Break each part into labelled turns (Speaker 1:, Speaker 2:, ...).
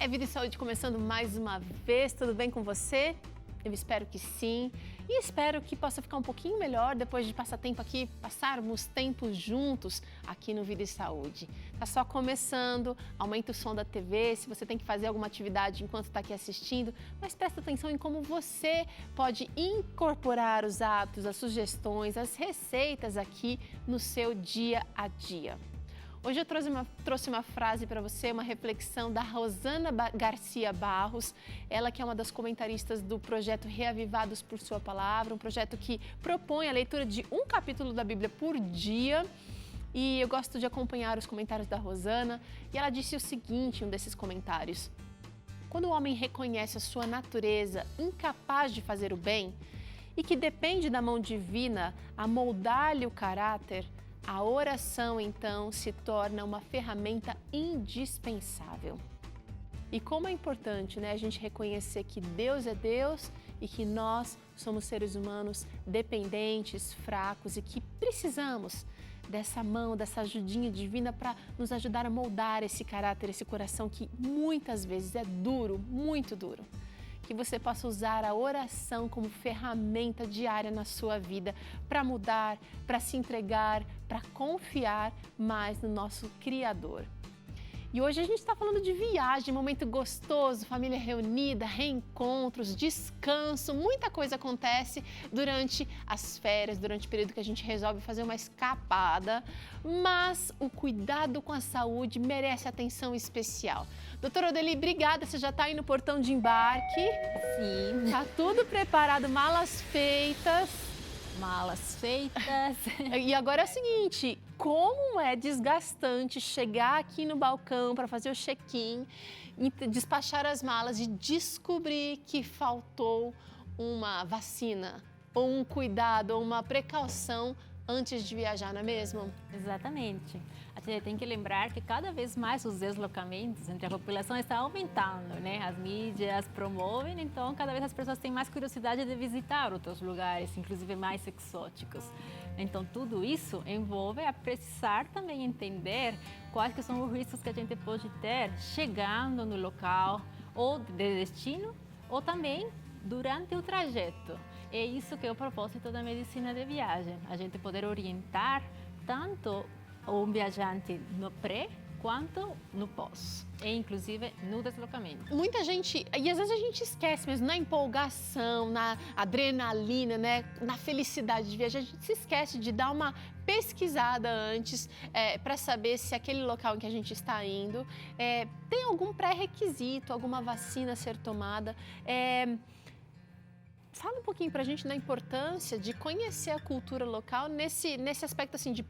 Speaker 1: É Vida e Saúde começando mais uma vez, tudo bem com você? Eu espero que sim e espero que possa ficar um pouquinho melhor depois de passarmos tempo juntos aqui no Vida e Saúde. Tá só começando, aumenta o som da TV, se você tem que fazer alguma atividade enquanto está aqui assistindo, mas presta atenção em como você pode incorporar os hábitos, as sugestões, as receitas aqui no seu dia a dia. Hoje eu trouxe uma frase para você, uma reflexão da Rosana Garcia Barros, ela que é uma das comentaristas do projeto Reavivados por Sua Palavra, um projeto que propõe a leitura de um capítulo da Bíblia por dia. E eu gosto de acompanhar os comentários da Rosana e ela disse o seguinte em um desses comentários: quando o homem reconhece a sua natureza incapaz de fazer o bem e que depende da mão divina a moldar-lhe o caráter, a oração, então, se torna uma ferramenta indispensável. E como é importante, né, a gente reconhecer que Deus é Deus e que nós somos seres humanos dependentes, fracos e que precisamos dessa mão, dessa ajudinha divina para nos ajudar a moldar esse caráter, esse coração que muitas vezes é duro, muito duro. Que você possa usar a oração como ferramenta diária na sua vida para mudar, para se entregar, para confiar mais no nosso Criador. E hoje a gente está falando de viagem, momento gostoso, família reunida, reencontros, descanso, muita coisa acontece durante as férias, durante o período que a gente resolve fazer uma escapada, mas o cuidado com a saúde merece atenção especial. Doutora Odeli, obrigada, você já está aí no portão de embarque.
Speaker 2: Sim.
Speaker 1: Está tudo preparado, malas feitas.
Speaker 2: Malas feitas.
Speaker 1: E agora é o seguinte, como é desgastante chegar aqui no balcão para fazer o check-in, despachar as malas e descobrir que faltou uma vacina, ou um cuidado, ou uma precaução antes de viajar, não é mesmo?
Speaker 2: Exatamente. A gente tem que lembrar que cada vez mais os deslocamentos entre a população estão aumentando, né? As mídias promovem, então cada vez as pessoas têm mais curiosidade de visitar outros lugares, inclusive mais exóticos. Então tudo isso envolve a precisar também entender quais que são os riscos que a gente pode ter chegando no local ou de destino ou também durante o trajeto. É isso que é o propósito da medicina de viagem, a gente poder orientar tanto o viajante no pré quanto no pós, e inclusive no deslocamento.
Speaker 1: Muita gente, e às vezes a gente esquece mesmo, na empolgação, na adrenalina, né, na felicidade de viajar, a gente se esquece de dar uma pesquisada antes para saber se aquele local em que a gente está indo tem algum pré-requisito, alguma vacina a ser tomada. Fala um pouquinho para a gente da importância de conhecer a cultura local nesse aspecto assim de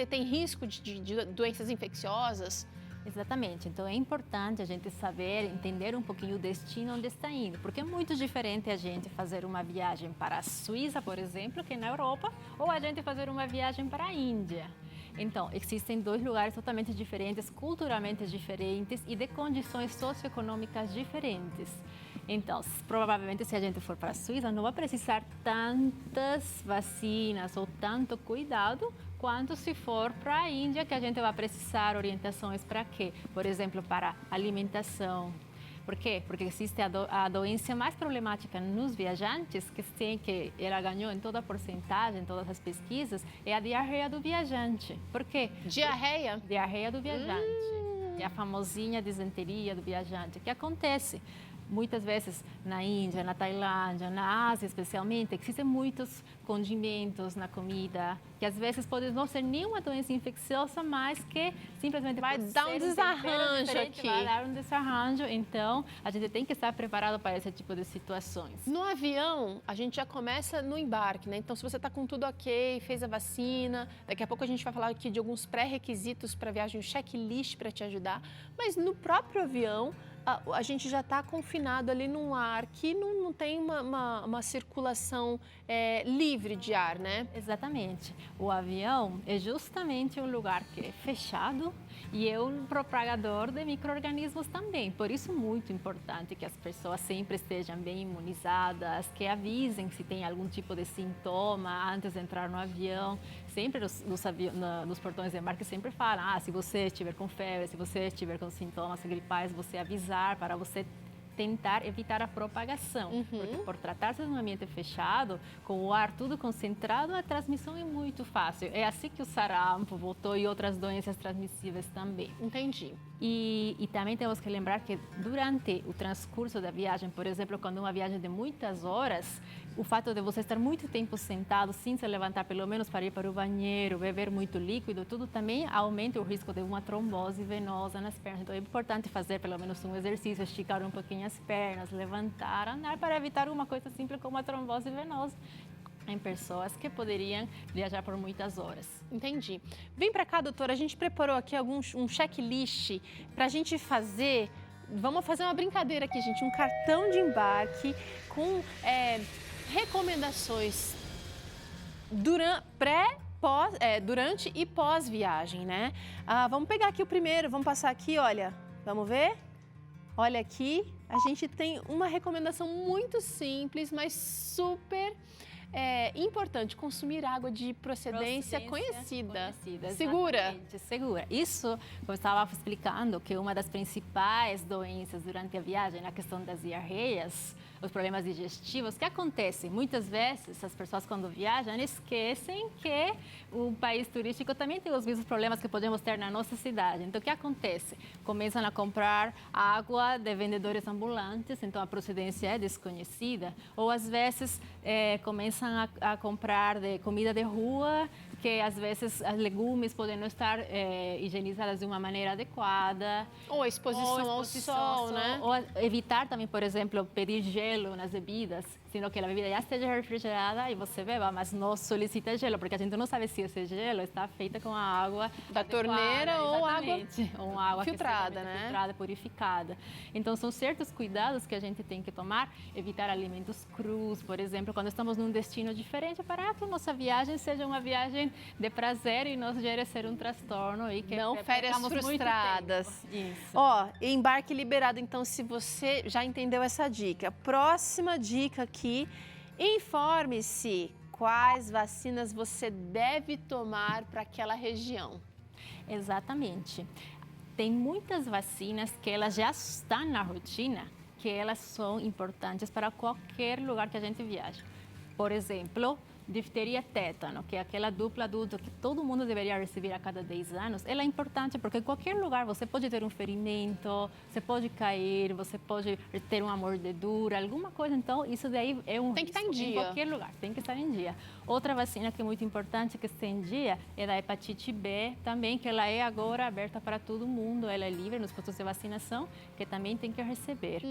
Speaker 1: tem risco de doenças infecciosas?
Speaker 2: Exatamente, então é importante a gente saber, entender um pouquinho o destino onde está indo, porque é muito diferente a gente fazer uma viagem para a Suíça, por exemplo, que na Europa, ou a gente fazer uma viagem para a Índia. Então, existem dois lugares totalmente diferentes, culturalmente diferentes e de condições socioeconômicas diferentes. Então, provavelmente, se a gente for para a Suíça, não vai precisar tantas vacinas ou tanto cuidado quanto se for para a Índia, que a gente vai precisar orientações para quê? Por exemplo, para alimentação. Por quê? Porque existe a doença mais problemática nos viajantes, que ela ganhou em toda a porcentagem, em todas as pesquisas, é a diarreia do viajante. Por quê?
Speaker 1: Diarreia?
Speaker 2: Diarreia do viajante. É a famosinha disenteria do viajante. O que acontece? Muitas vezes na Índia, na Tailândia, na Ásia especialmente, existem muitos condimentos na comida, que às vezes podem não ser nenhuma doença infecciosa, mas que simplesmente
Speaker 1: vai dar um desarranjo aqui.
Speaker 2: Vai dar um desarranjo, então a gente tem que estar preparado para esse tipo de situações.
Speaker 1: No avião, a gente já começa no embarque, né? Então, se você está com tudo ok, fez a vacina, daqui a pouco a gente vai falar aqui de alguns pré-requisitos para a viagem, um checklist para te ajudar, mas no próprio avião, a gente já está confinado ali num ar que não tem uma circulação livre de ar, né?
Speaker 2: Exatamente. O avião é justamente um lugar que é fechado E é um propagador de micro-organismos também. Por isso, muito importante que as pessoas sempre estejam bem imunizadas, que avisem se tem algum tipo de sintoma antes de entrar no avião. Sempre nos portões de embarque sempre falam, se você estiver com febre, se você estiver com sintomas gripais, você avisar para você tentar evitar a propagação, porque por tratar-se de um ambiente fechado, com o ar tudo concentrado, a transmissão é muito fácil. É assim que o sarampo voltou e outras doenças transmissíveis também.
Speaker 1: Entendi.
Speaker 2: E também temos que lembrar que durante o transcurso da viagem, por exemplo, quando uma viagem de muitas horas, o fato de você estar muito tempo sentado, sem se levantar pelo menos para ir para o banheiro, beber muito líquido, tudo também aumenta o risco de uma trombose venosa nas pernas. Então é importante fazer pelo menos um exercício, esticar um pouquinho as pernas, levantar, andar para evitar uma coisa simples como a trombose venosa em pessoas que poderiam viajar por muitas horas.
Speaker 1: Entendi. Vem para cá, doutora, a gente preparou aqui um checklist para a gente fazer. Vamos fazer uma brincadeira aqui, gente, um cartão de embarque com recomendações durante e pós-viagem, né? Vamos pegar aqui o primeiro, vamos passar aqui, olha, vamos ver? Olha aqui, a gente tem uma recomendação muito simples, mas super importante, consumir água de procedência conhecida. Segura.
Speaker 2: Segura. Isso, eu estava explicando, que uma das principais doenças durante a viagem, na questão das diarreias, os problemas digestivos, que acontecem muitas vezes, as pessoas quando viajam esquecem que o país turístico também tem os mesmos problemas que podemos ter na nossa cidade. Então, o que acontece? Começam a comprar água de vendedores ambulantes, então a procedência é desconhecida, ou às vezes começam a comprar de comida de rua, que às vezes os legumes podem não estar higienizados de uma maneira adequada.
Speaker 1: Ou a exposição ao sol, né?
Speaker 2: Ou evitar também, por exemplo, pedir gelo nas bebidas, sino que a bebida já esteja refrigerada e você beba, mas não solicita gelo, porque a gente não sabe se esse gelo está feita com a água
Speaker 1: da torneira ou água filtrada, né?
Speaker 2: Filtrada, purificada. Então, são certos cuidados que a gente tem que tomar, evitar alimentos crus, por exemplo, quando estamos num destino diferente, para que a nossa viagem seja uma viagem de prazer e não gere ser um transtorno e que
Speaker 1: não férias frustradas.
Speaker 2: Isso.
Speaker 1: Embarque liberado. Então, se você já entendeu essa dica, próxima dica aqui, informe-se quais vacinas você deve tomar para aquela região.
Speaker 2: Exatamente. Tem muitas vacinas que elas já estão na rotina, que elas são importantes para qualquer lugar que a gente viaja. Por exemplo, difteria tétano, que é aquela dupla adulta que todo mundo deveria receber a cada 10 anos, ela é importante porque em qualquer lugar você pode ter um ferimento, você pode cair, você pode ter uma mordedura, alguma coisa. Então, isso daí é um
Speaker 1: tem que estar em dia.
Speaker 2: Em qualquer lugar, tem que estar em dia. Outra vacina que é muito importante que está em dia é da hepatite B, também, que ela é agora aberta para todo mundo, ela é livre nos postos de vacinação, que também tem que receber.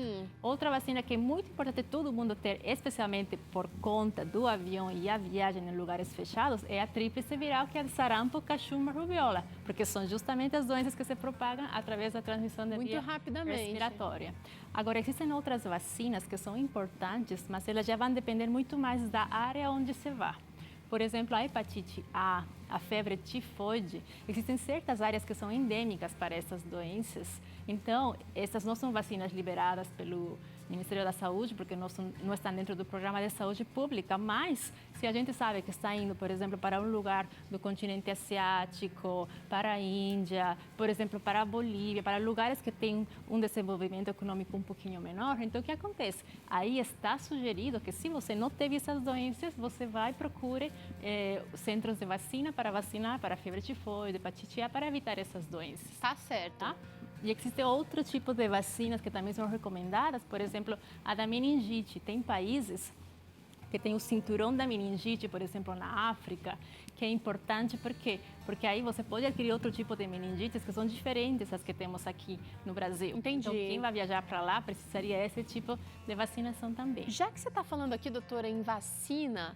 Speaker 2: Outra vacina que é muito importante todo mundo ter, especialmente por conta do avião e a viagem em lugares fechados, é a tríplice viral, que é a sarampo, cachumba, rubiola, porque são justamente as doenças que se propagam através da transmissão da via respiratória. Agora, existem outras vacinas que são importantes, mas elas já vão depender muito mais da área onde se vá. Por exemplo, a hepatite A, a febre tifoide, existem certas áreas que são endêmicas para essas doenças. Então, essas não são vacinas liberadas pelo Ministério da Saúde, porque não estão dentro do programa de saúde pública, mas se a gente sabe que está indo, por exemplo, para um lugar do continente asiático, para a Índia, por exemplo, para a Bolívia, para lugares que têm um desenvolvimento econômico um pouquinho menor, então o que acontece? Aí está sugerido que se você não teve essas doenças, você vai e procure centros de vacina para vacinar para a febre tifoide, hepatite A, para evitar essas doenças.
Speaker 1: Tá certo.
Speaker 2: Tá? E existem outros tipos de vacinas que também são recomendadas, por exemplo, a da meningite. Tem países que tem o cinturão da meningite, por exemplo, na África, que é importante porque aí você pode adquirir outro tipo de meningites que são diferentes das que temos aqui no Brasil.
Speaker 1: Entendi.
Speaker 2: Então, quem vai viajar para lá precisaria esse tipo de vacinação também.
Speaker 1: Já que você está falando aqui, doutora, em vacina,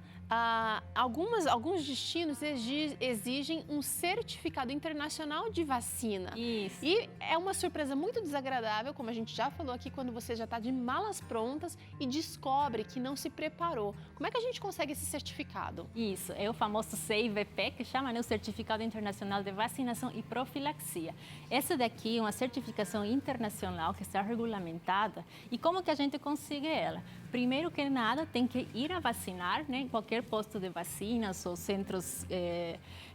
Speaker 1: alguns destinos exigem um certificado internacional de vacina.
Speaker 2: Isso.
Speaker 1: E é uma surpresa muito desagradável, como a gente já falou aqui, quando você já está de malas prontas e descobre que não se preparou. Como é que a gente consegue esse certificado?
Speaker 2: Isso, é o famoso Save CIVP, que chama, né, o Certificado Internacional de Vacinação e Profilaxia. Essa daqui é uma certificação internacional que está regulamentada. E como que a gente consegue ela? Primeiro que nada, tem que ir a vacinar, né, em qualquer posto de vacinas ou centros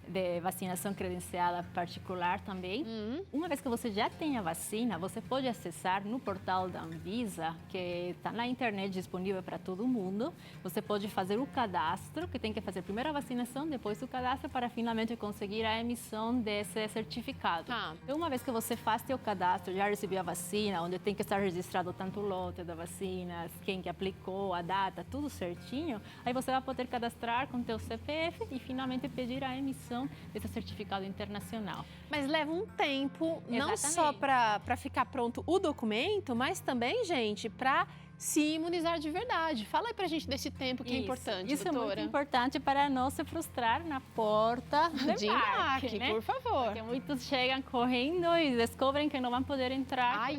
Speaker 2: de vacinação credenciada particular também. Uma vez que você já tem a vacina, você pode acessar no portal da Anvisa, que está na internet disponível para todo mundo. Você pode fazer o cadastro, que tem que fazer primeiro a vacinação, depois o cadastro, para finalmente conseguir a emissão desse certificado. Então, uma vez que você faz seu cadastro, já recebeu a vacina, onde tem que estar registrado tanto o lote da vacina, quem que aplicou, a data, tudo certinho, aí você vai poder cadastrar com teu CPF e finalmente pedir a emissão desse certificado internacional.
Speaker 1: Mas leva um tempo, não só para ficar pronto o documento, mas também, gente, para se imunizar de verdade. Fala aí pra gente desse tempo que é importante,
Speaker 2: Isso
Speaker 1: doutora.
Speaker 2: é muito importante para não se frustrar na porta
Speaker 1: de embarque,
Speaker 2: né?
Speaker 1: Por favor.
Speaker 2: Porque muitos chegam correndo e descobrem que não vão poder entrar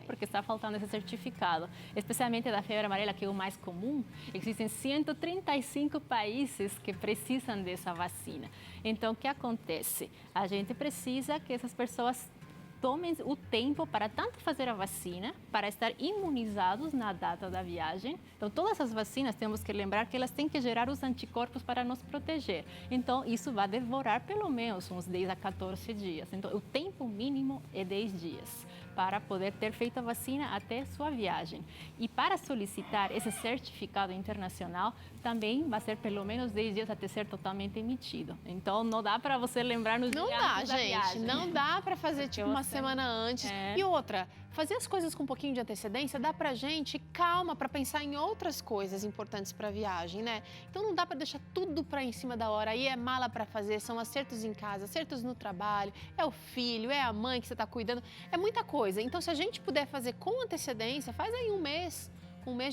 Speaker 2: porque está faltando esse certificado. Especialmente da febre amarela, que é o mais comum, existem 135 países que precisam dessa vacina. Então, o que acontece? A gente precisa que essas pessoas tomem o tempo para tanto fazer a vacina, para estar imunizados na data da viagem. Então, todas as vacinas, temos que lembrar que elas têm que gerar os anticorpos para nos proteger. Então, isso vai demorar pelo menos uns 10 a 14 dias. Então, o tempo mínimo é 10 dias para poder ter feito a vacina até sua viagem. E para solicitar esse certificado internacional, também vai ser pelo menos 10 dias até ser totalmente emitido. Então, não dá para você lembrar nos dias antes da viagem.
Speaker 1: Não dá para fazer tipo uma semana antes. E outra, fazer as coisas com um pouquinho de antecedência dá pra gente calma para pensar em outras coisas importantes para a viagem, né? Então não dá para deixar tudo para em cima da hora. Aí é mala para fazer, são acertos em casa, acertos no trabalho, é o filho, é a mãe que você está cuidando, é muita coisa. Então se a gente puder fazer com antecedência, faz aí um mês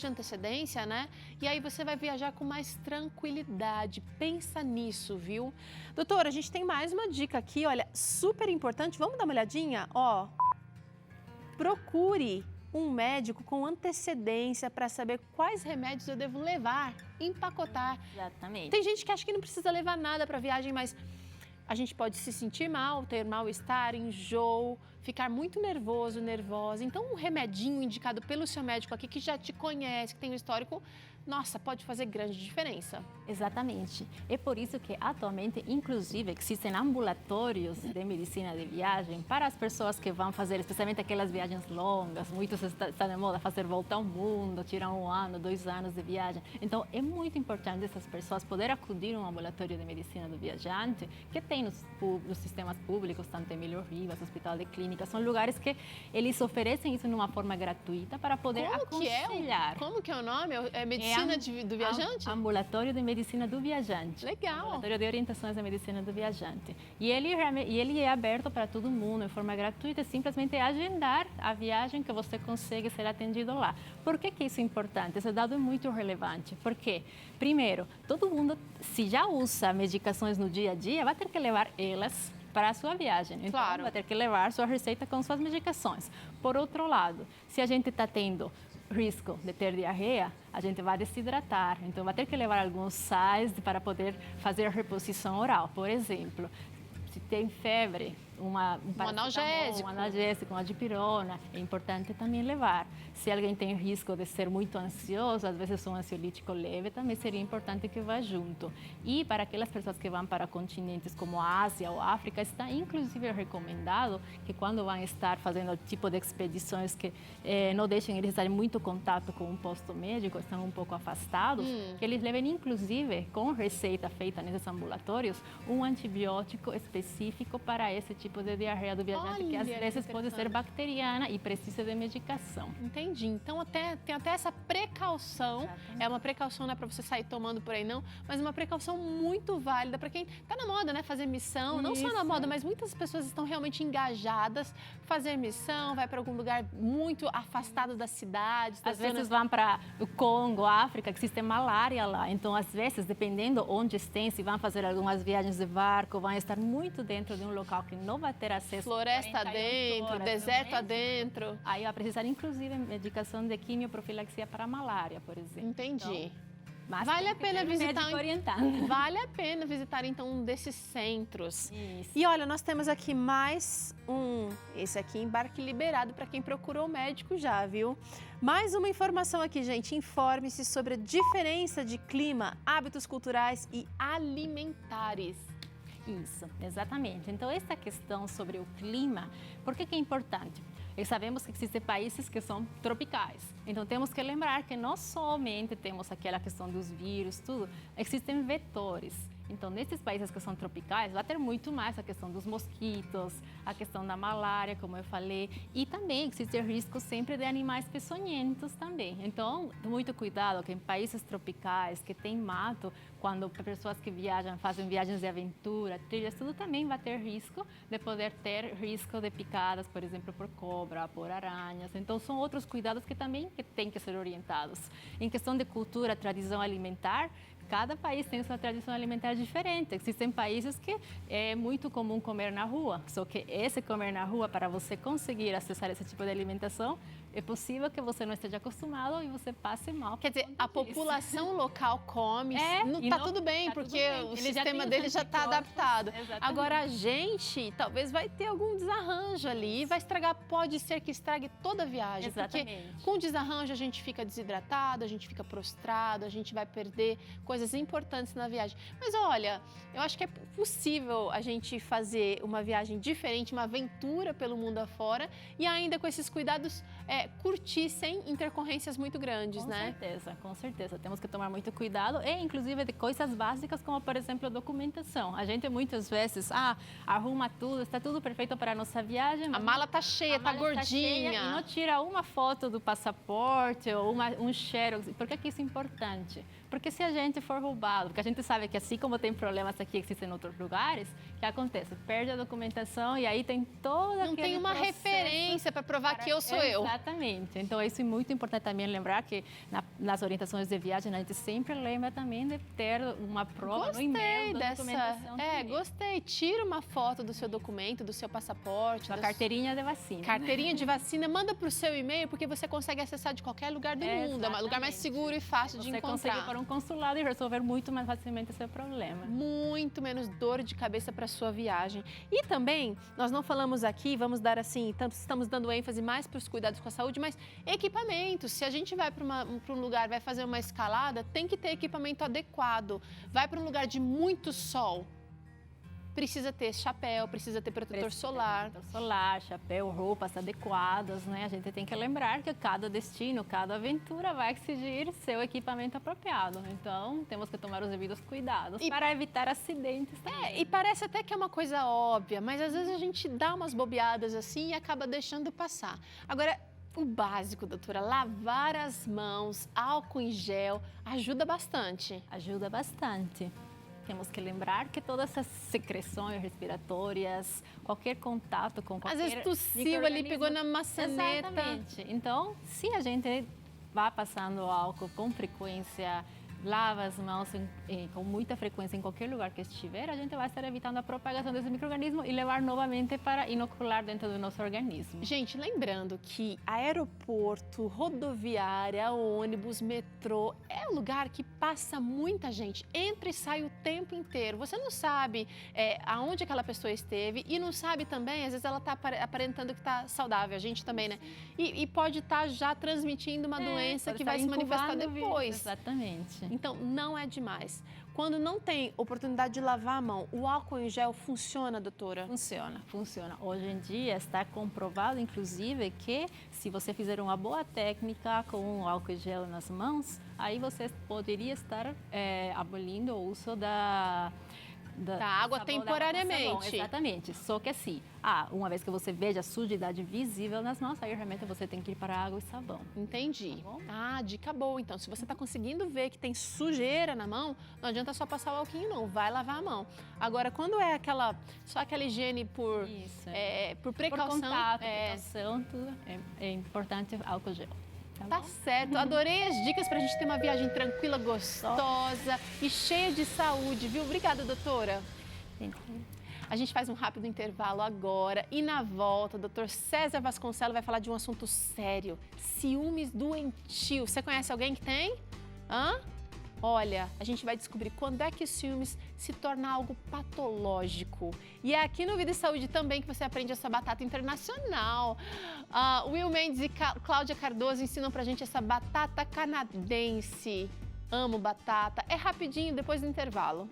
Speaker 1: de antecedência, né? E aí você vai viajar com mais tranquilidade. Pensa nisso, viu? Doutora, a gente tem mais uma dica aqui, olha, super importante. Vamos dar uma olhadinha? Ó, procure um médico com antecedência para saber quais remédios eu devo levar, empacotar.
Speaker 2: Exatamente.
Speaker 1: Tem gente que acha que não precisa levar nada para a viagem, mas a gente pode se sentir mal, ter mal-estar, enjoo, ficar muito nervoso, nervosa. Então, um remedinho indicado pelo seu médico aqui, que já te conhece, que tem um histórico, nossa, pode fazer grande diferença.
Speaker 2: Exatamente. É por isso que atualmente, inclusive, existem ambulatórios de medicina de viagem para as pessoas que vão fazer, especialmente aquelas viagens longas. Muitos estão de moda fazer volta ao mundo, tirar 1 ano, 2 anos de viagem. Então, é muito importante essas pessoas poderem acudir a um ambulatório de medicina do viajante, que tem nos sistemas públicos, tanto Emílio Rivas, Hospital de Clínicas, são lugares que eles oferecem isso de uma forma gratuita para poder aconselhar.
Speaker 1: Como que é o nome? É medicina do viajante?
Speaker 2: Ambulatório de Medicina do Viajante.
Speaker 1: Legal.
Speaker 2: Ambulatório de Orientações da Medicina do Viajante. E ele é aberto para todo mundo, de forma gratuita, simplesmente agendar a viagem que você consegue ser atendido lá. Por que isso é importante? Esse dado é muito relevante. Porque, primeiro, todo mundo, se já usa medicações no dia a dia, vai ter que levar elas para a sua viagem. Então, vai ter que levar sua receita com suas medicações. Por outro lado, se a gente está tendo risco de ter diarreia, a gente vai desidratar. Então, vai ter que levar alguns sais para poder fazer a reposição oral. Por exemplo, se tem febre, um analgésico, uma dipirona, é importante também levar. Se alguém tem risco de ser muito ansioso, às vezes um ansiolítico leve, também seria importante que vá junto. E para aquelas pessoas que vão para continentes como a Ásia ou a África, está inclusive recomendado que quando vão estar fazendo o tipo de expedições que não deixem eles estarem muito contato com um posto médico, estão um pouco afastados, que eles levem inclusive com receita feita nesses ambulatórios, um antibiótico específico para esse tipo de diarreia do viajante, que às vezes pode ser bacteriana e precisa de medicação.
Speaker 1: Entendi. Então, tem até essa precaução. Exatamente. É uma precaução, não é para você sair tomando por aí, não, mas uma precaução muito válida para quem está na moda, né? Fazer missão. Não só na moda, mas muitas pessoas estão realmente engajadas. Fazer missão, vai para algum lugar muito afastado das cidades.
Speaker 2: Às vezes vão para o Congo, África, que existe malária lá. Então, às vezes, dependendo onde estão, se vão fazer algumas viagens de barco, vão estar muito dentro de um local que não vai ter acesso.
Speaker 1: Floresta adentro, deserto adentro.
Speaker 2: Aí vai precisar, inclusive, medicação de quimioprofilaxia para malária, por exemplo.
Speaker 1: Entendi.
Speaker 2: Mas
Speaker 1: vale a
Speaker 2: tem que
Speaker 1: pena
Speaker 2: ter um
Speaker 1: visitar
Speaker 2: médico orientando.
Speaker 1: Vale a pena visitar então um desses centros.
Speaker 2: Isso.
Speaker 1: E olha, nós temos aqui mais esse aqui embarque liberado para quem procurou o médico já, viu? Mais uma informação aqui, gente, informe-se sobre a diferença de clima, hábitos culturais e alimentares.
Speaker 2: Isso, exatamente. Então, essa questão sobre o clima, por que é importante? E sabemos que existem países que são tropicais. Então, temos que lembrar que não somente temos aquela questão dos vírus, tudo, existem vetores. Então, nesses países que são tropicais, vai ter muito mais a questão dos mosquitos, a questão da malária, como eu falei, e também existe risco sempre de animais peçonhentos também. Então, muito cuidado, que em países tropicais, que tem mato, quando pessoas que viajam, fazem viagens de aventura, trilhas, tudo também vai ter risco de poder ter risco de picadas, por exemplo, por cobra, por aranhas. Então, são outros cuidados que também têm que ser orientados. Em questão de cultura, tradição alimentar, cada país tem sua tradição alimentar diferente. Existem países que é muito comum comer na rua, só que esse comer na rua, para você conseguir acessar esse tipo de alimentação, é possível que você não esteja acostumado e você passe mal.
Speaker 1: Quer dizer, a população local come, tá tudo bem, porque o sistema dele já está adaptado.
Speaker 2: Exatamente.
Speaker 1: Agora, a gente talvez vai ter algum desarranjo ali e vai estragar, pode ser que estrague toda a viagem.
Speaker 2: Exatamente.
Speaker 1: Porque com desarranjo a gente fica desidratado, a gente fica prostrado, a gente vai perder coisas importantes na viagem. Mas olha, eu acho que é possível a gente fazer uma viagem diferente, uma aventura pelo mundo afora e ainda com esses cuidados curtir sem intercorrências muito grandes, né?
Speaker 2: Com certeza. Temos que tomar muito cuidado e, inclusive, de coisas básicas como, por exemplo, a documentação. A gente muitas vezes, arruma tudo, está tudo perfeito para a nossa viagem.
Speaker 1: A mala tá cheia, tá gordinha.
Speaker 2: E não tira uma foto do passaporte ou um xerox. Por que isso é importante? Porque se a gente for roubado, porque a gente sabe que assim como tem problemas aqui que existem em outros lugares, o que acontece? Perde a documentação e aí tem toda
Speaker 1: Não tem uma referência para provar que eu sou eu.
Speaker 2: Exatamente. Então, isso é muito importante também lembrar que nas orientações de viagem a gente sempre lembra também de ter uma prova no e-mail da documentação.
Speaker 1: Gostei. Tira uma foto do seu documento, do seu passaporte.
Speaker 2: Sua carteirinha de vacina.
Speaker 1: Carteirinha de vacina, manda para o seu e-mail, porque você consegue acessar de qualquer lugar do mundo. É um lugar mais seguro e fácil de encontrar.
Speaker 2: Você consegue ir para um consulado e resolver muito mais facilmente o seu problema.
Speaker 1: Muito menos dor de cabeça para a sua viagem. E também, nós não falamos aqui, vamos dar assim, estamos dando ênfase mais para os cuidados com a saúde, mas equipamentos. Se a gente vai para um lugar, vai fazer uma escalada, tem que ter equipamento adequado. Vai para um lugar de muito sol, precisa ter chapéu, precisa ter protetor solar.
Speaker 2: Protetor solar, chapéu, roupas adequadas, né? A gente tem que lembrar que cada destino, cada aventura vai exigir seu equipamento apropriado. Então, temos que tomar os devidos cuidados para evitar acidentes também.
Speaker 1: E parece até que é uma coisa óbvia, mas às vezes a gente dá umas bobeadas assim e acaba deixando passar. Agora, o básico, doutora, lavar as mãos, álcool em gel, ajuda bastante.
Speaker 2: Ajuda bastante. Temos que lembrar que todas essas secreções respiratórias, qualquer contato com qualquer...
Speaker 1: Às vezes tossiu ali, pegou na maçaneta.
Speaker 2: Exatamente. Então, se a gente vai passando álcool com frequência, lava as mãos com muita frequência em qualquer lugar que estiver, a gente vai estar evitando a propagação desse micro-organismo e levar novamente para inocular dentro do nosso organismo.
Speaker 1: Gente, lembrando que aeroporto, rodoviária, ônibus, metrô, é um lugar que passa muita gente, entra e sai o tempo inteiro. Você não sabe aonde aquela pessoa esteve e não sabe também, às vezes ela está aparentando que está saudável, a gente também, né? E pode estar já transmitindo uma doença que vai se manifestar depois.
Speaker 2: Exatamente.
Speaker 1: Então, não é demais. Quando não tem oportunidade de lavar a mão, o álcool em gel funciona, doutora?
Speaker 2: Funciona. Hoje em dia está comprovado, inclusive, que se você fizer uma boa técnica com o álcool em gel nas mãos, aí você poderia estar abolindo o uso da
Speaker 1: água temporariamente.
Speaker 2: Exatamente. Só que assim, uma vez que você veja a sujidade visível nas mãos, aí realmente você tem que ir para água e sabão.
Speaker 1: Entendi. Tá, dica boa. Então, se você está conseguindo ver que tem sujeira na mão, não adianta só passar o alquinho, não. Vai lavar a mão. Agora, quando é só aquela higiene por precaução...
Speaker 2: Por contato, precaução, tudo. É importante álcool gel.
Speaker 1: Tá certo. Adorei as dicas pra gente ter uma viagem tranquila, gostosa e cheia de saúde, viu? Obrigada, doutora. A gente faz um rápido intervalo agora e na volta, o doutor César Vasconcelos vai falar de um assunto sério, ciúmes doentio. Você conhece alguém que tem? Olha, a gente vai descobrir quando é que os ciúmes se torna algo patológico. E é aqui no Vida e Saúde também que você aprende essa batata internacional. Will Mendes e Cláudia Cardoso ensinam pra gente essa batata canadense. Amo batata. É rapidinho, depois do intervalo.